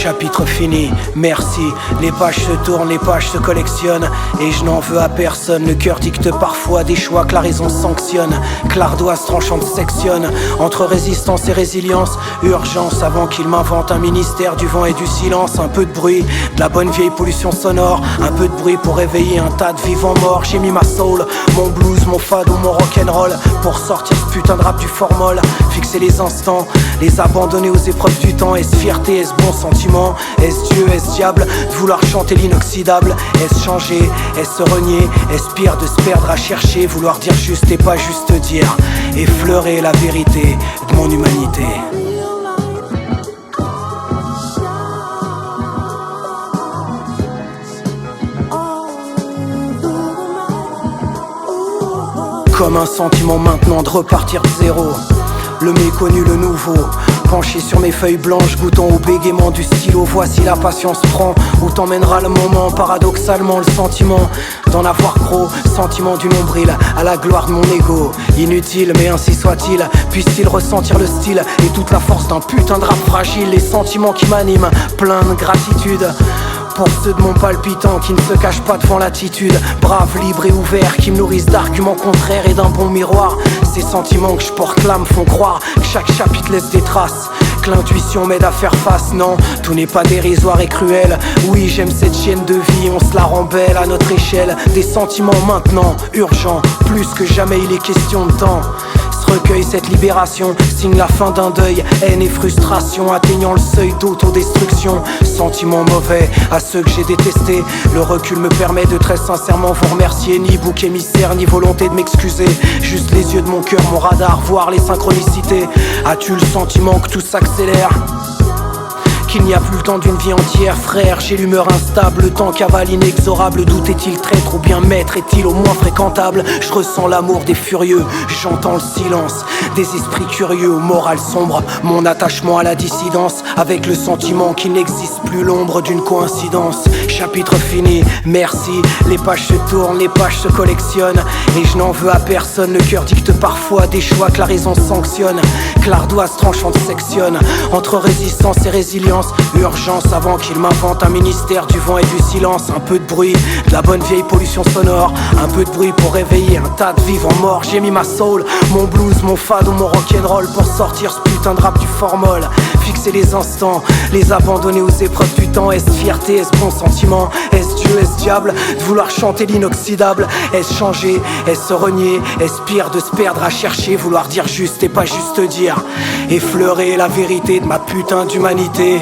Chapitre fini, merci. Les pages se tournent, les pages se collectionnent, et je n'en veux à personne. Le cœur dicte parfois des choix que la raison sanctionne, que l'ardoise tranchante sectionne. Entre résistance et résilience, urgence avant qu'il m'invente un ministère du vent et du silence. Un peu de bruit, de la bonne vieille pollution sonore, un peu de bruit pour réveiller un tas de vivants morts. J'ai mis ma soul, mon blues, mon fado, mon rock'n'roll, pour sortir ce putain de rap du formol. Fixer les instants, les abandonner aux épreuves du temps. Est-ce fierté, est-ce bon sentiment, est-ce Dieu, est-ce diable, de vouloir chanter l'inoxydable? Est-ce changer, est-ce se renier, est-ce pire de se perdre à chercher, vouloir dire juste et pas juste dire, effleurer la vérité de mon humanité. Comme un sentiment maintenant de repartir de zéro, le méconnu, le nouveau. Penché sur mes feuilles blanches, goûtant au bégaiement du stylo. Voici la patience prend, où t'emmènera le moment. Paradoxalement le sentiment d'en avoir gros, sentiment du nombril à la gloire de mon ego. Inutile mais ainsi soit-il, puisse-t-il ressentir le style et toute la force d'un putain de rap fragile. Les sentiments qui m'animent, plein de gratitude pour ceux de mon palpitant qui ne se cachent pas devant l'attitude. Brave, libre et ouvert, qui me nourrissent d'arguments contraires et d'un bon miroir. Ces sentiments que je porte là me font croire que chaque chapitre laisse des traces, que l'intuition m'aide à faire face. Non, tout n'est pas dérisoire et cruel. Oui, j'aime cette chienne de vie, on se la rend belle à notre échelle. Des sentiments maintenant, urgents, plus que jamais il est question de temps. Ce recueil, cette libération, signe la fin d'un deuil. Haine et frustration, atteignant le seuil d'autodestruction. Sentiments mauvais à ceux que j'ai détestés. Le recul me permet de très sincèrement vous remercier. Ni bouc émissaire, ni volonté de m'excuser. Juste les yeux de mon cœur, mon radar, voir les synchronicités. As-tu le sentiment que tout s'accélère, qu'il n'y a plus le temps d'une vie entière, frère? J'ai l'humeur instable, le temps cavale inexorable. Doute est-il traître ou bien maître, est-il au moins fréquentable? Je ressens l'amour des furieux, j'entends le silence des esprits curieux au moral sombre. Mon attachement à la dissidence, avec le sentiment qu'il n'existe plus l'ombre d'une coïncidence. Chapitre fini, merci. Les pages se tournent, les pages se collectionnent, et je n'en veux à personne. Le cœur dicte parfois des choix que la raison sanctionne, que l'ardoise tranchante sectionne. Entre résistance et résilience, urgence avant qu'il m'invente un ministère du vent et du silence. Un peu de bruit, de la bonne vieille pollution sonore, un peu de bruit pour réveiller un tas de vivants morts. J'ai mis ma soul, mon blues, mon fado, mon rock'n'roll, pour sortir ce putain de rap du formol. Fixer les instants, les abandonner aux épreuves du temps. Est-ce fierté, est-ce bon sentiment, est-ce Dieu, est-ce diable, de vouloir chanter l'inoxydable? Est-ce changer, est-ce se renier, est-ce pire de se perdre à chercher, vouloir dire juste et pas juste dire, effleurer la vérité de ma putain d'humanité?